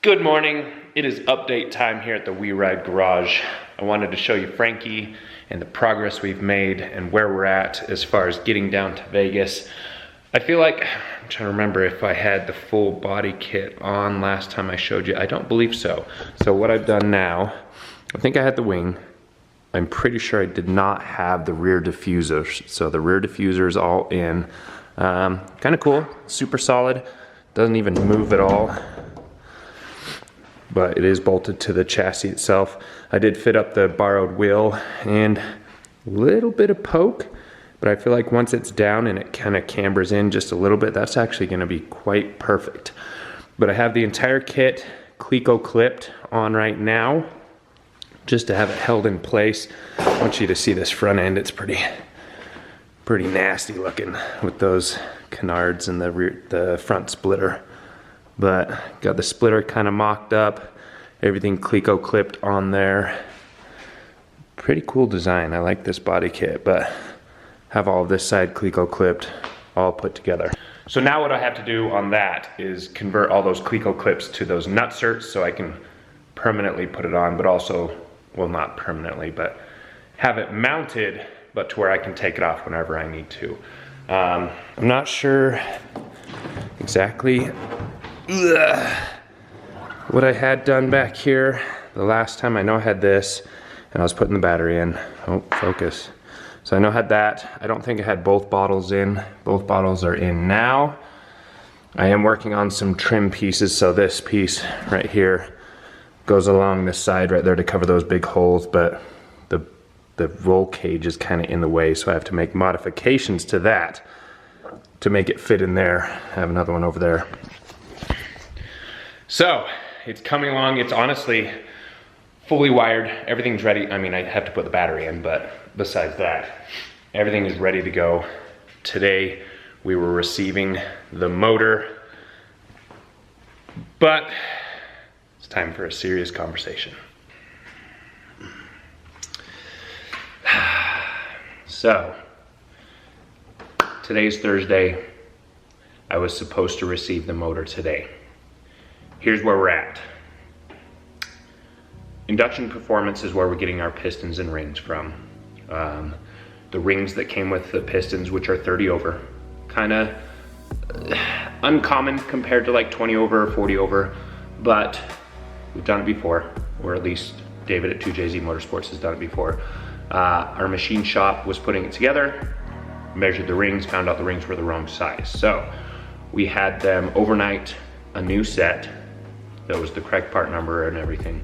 Good morning. It is update time here at the We Ride Garage. I wanted to show you Frankie and the progress we've made and where we're at as far as getting down to Vegas. I feel like, I'm trying to remember if I had the full body kit on last time I showed you. I don't believe so. So what I've done now, I think I had the wing. I'm pretty sure I did not have the rear diffuser. So the rear diffuser is all in. Kind of cool, super solid. Doesn't even move at all. But it is bolted to the chassis itself. I did fit up the borrowed wheel and a little bit of poke, but I feel like once it's down and it kind of cambers in just a little bit, that's actually gonna be quite perfect. But I have the entire kit Cleco clipped on right now, just to have it held in place. I want you to see this front end. It's pretty nasty looking with those canards and the front splitter. But got the splitter kind of mocked up, everything Cleco clipped on there. Pretty cool design. I like this body kit, but have all of this side Cleco clipped, all put together. So now what I have to do on that is convert all those Cleco clips to those nutserts so I can permanently put it on, but also, well, not permanently, but have it mounted, but to where I can take it off whenever I need to. I'm not sure exactly what I had done back here the last time. I know I had this and I was putting the battery in. Oh, focus. So I know I had that. I don't think I had both bottles in. Both bottles are in now. I am working on some trim pieces, so this piece right here goes along this side right there to cover those big holes, but the roll cage is kind of in the way, so I have to make modifications to that to make it fit in there. I have another one over there. So it's coming along. It's honestly fully wired. Everything's ready. I mean, I have to put the battery in, but besides that, everything is ready to go. Today we were receiving the motor, but it's time for a serious conversation. So today's Thursday. I was supposed to receive the motor today. Here's where we're at. Induction Performance is where we're getting our pistons and rings from. The rings that came with the pistons, which are 30 over, kind of uncommon compared to like 20 over or 40 over, but we've done it before, or at least David at 2JZ Motorsports has done it before. Our machine shop was putting it together, measured the rings, found out the rings were the wrong size. So we had them overnight a new set that was the correct part number and everything.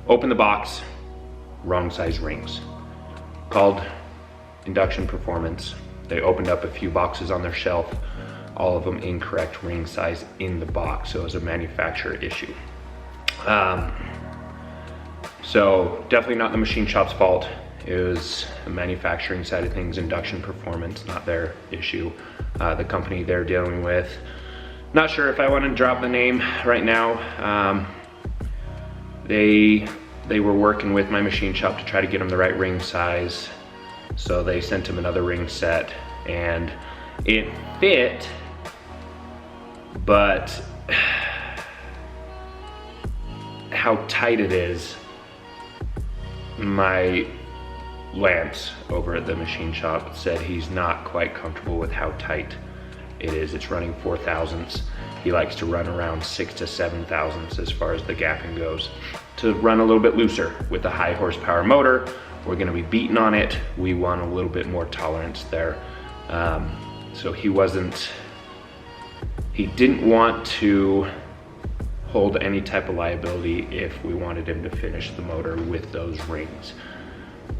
Open the box, wrong size rings. Called Induction Performance. They opened up a few boxes on their shelf, all of them incorrect ring size in the box, so it was a manufacturer issue. So definitely not the machine shop's fault. It was the manufacturing side of things, Induction Performance, not their issue. The company they're dealing with, not sure if I want to drop the name right now. They were working with my machine shop to try to get them the right ring size. So they sent them another ring set and it fit, but how tight it is, my Lance over at the machine shop said he's not quite comfortable with how tight it is. It's running 4 thousandths. He likes to run around 6 to 7 thousandths as far as the gapping goes. To run a little bit looser with a high horsepower motor, we're gonna be beating on it. We want a little bit more tolerance there. So he didn't want to hold any type of liability if we wanted him to finish the motor with those rings.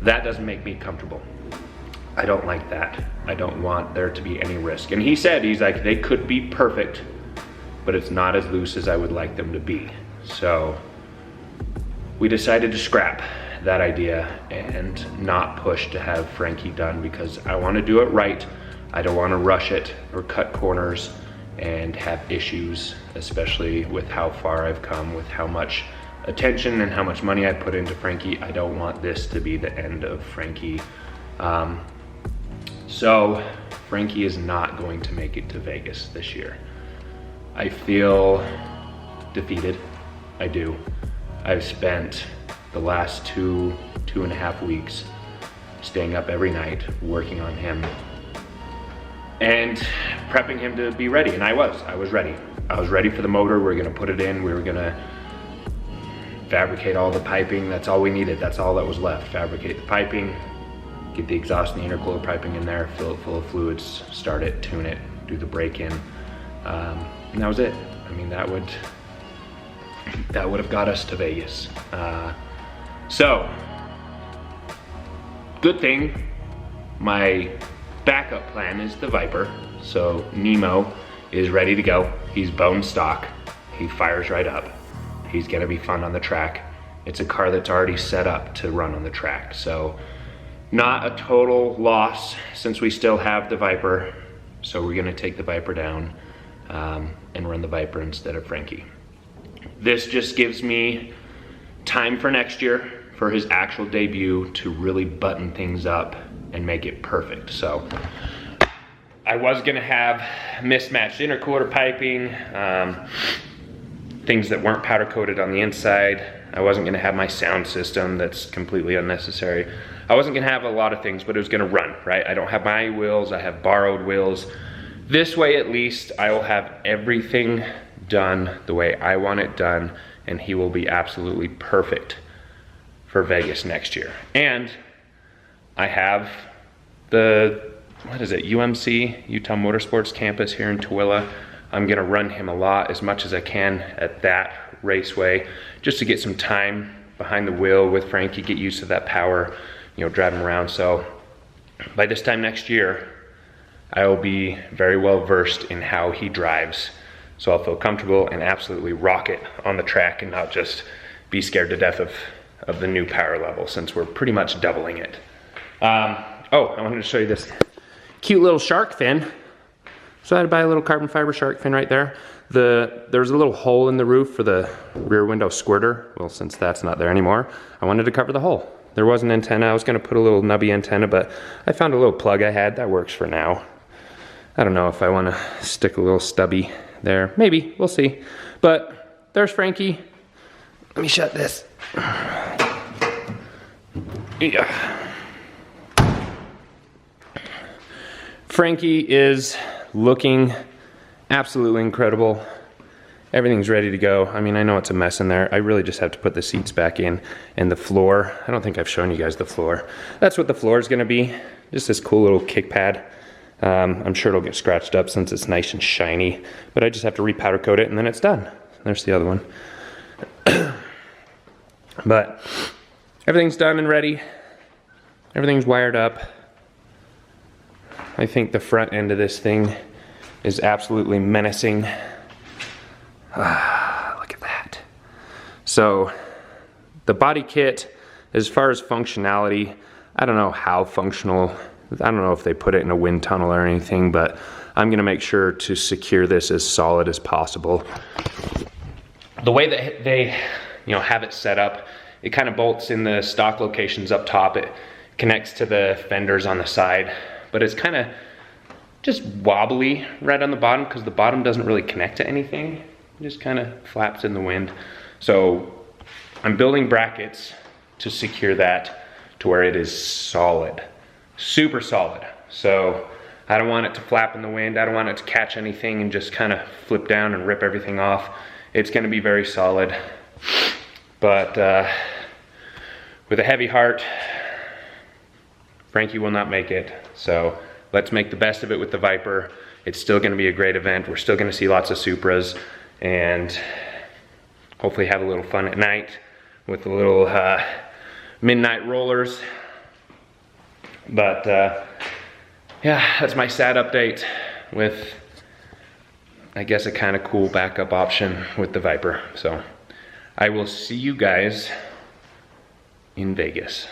That doesn't make me comfortable. I don't like that. I don't want there to be any risk. And he said, he's like, they could be perfect, but it's not as loose as I would like them to be. So we decided to scrap that idea and not push to have Frankie done, because I want to do it right. I don't want to rush it or cut corners and have issues, especially with how far I've come, with how much attention and how much money I put into Frankie. I don't want this to be the end of Frankie. So Frankie is not going to make it to Vegas this year. I feel defeated. I do. I've spent the last two and a half weeks staying up every night, working on him and prepping him to be ready. And I was ready. I was ready for the motor. We were gonna put it in. We were gonna fabricate all the piping. That's all we needed. That's all that was left. Fabricate the piping, get the exhaust and the intercooler piping in there, fill it full of fluids, start it, tune it, do the break-in. And that was it. I mean, that would have got us to Vegas. So, good thing my backup plan is the Viper. So Nemo is ready to go. He's bone stock. He fires right up. He's gonna be fun on the track. It's a car that's already set up to run on the track. So not a total loss since we still have the Viper. So we're gonna take the Viper down and run the Viper instead of Frankie. This just gives me time for next year for his actual debut to really button things up and make it perfect. So I was gonna have mismatched intercooler piping, things that weren't powder coated on the inside. I wasn't gonna have my sound system that's completely unnecessary. I wasn't gonna have a lot of things, but it was gonna run, right? I don't have my wheels, I have borrowed wheels. This way at least I will have everything done the way I want it done, and he will be absolutely perfect for Vegas next year. And I have the, what is it, UMC, Utah Motorsports campus here in Tooele. I'm gonna run him a lot, as much as I can at that raceway, just to get some time behind the wheel with Frankie, get used to that power, you know, driving around. So by this time next year, I will be very well versed in how he drives. So I'll feel comfortable and absolutely rock it on the track and not just be scared to death of the new power level, since we're pretty much doubling it. Oh, I wanted to show you this cute little shark fin. So I had to buy a little carbon fiber shark fin right there. There's a little hole in the roof for the rear window squirter. Well, since that's not there anymore, I wanted to cover the hole. There was an antenna. I was gonna put a little nubby antenna, but I found a little plug I had that works for now. I don't know if I wanna stick a little stubby there. Maybe, we'll see. But there's Frankie. Let me shut this. Yeah. Frankie is looking absolutely incredible. Everything's ready to go. I mean, I know it's a mess in there. I really just have to put the seats back in, and the floor. I don't think I've shown you guys the floor. That's what the floor is gonna be. Just this cool little kick pad. I'm sure it'll get scratched up since it's nice and shiny, but I just have to repowder coat it and then it's done. There's the other one. But everything's done and ready. Everything's wired up. I think the front end of this thing is absolutely menacing. Look at that. So the body kit, as far as functionality, I don't know how functional. I don't know if they put it in a wind tunnel or anything, but I'm gonna make sure to secure this as solid as possible. The way that they have it set up, it kind of bolts in the stock locations up top. It connects to the fenders on the side, but it's kind of just wobbly right on the bottom because the bottom doesn't really connect to anything. It just kind of flaps in the wind. So I'm building brackets to secure that to where it is solid. Super solid. So I don't want it to flap in the wind. I don't want it to catch anything and just kind of flip down and rip everything off. It's going to be very solid. But with a heavy heart, Frankie will not make it. So let's make the best of it with the Viper. It's still going to be a great event. We're still going to see lots of Supras and hopefully have a little fun at night with the little midnight rollers. But yeah, that's my sad update with, I guess, a kind of cool backup option with the Viper. So I will see you guys in Vegas.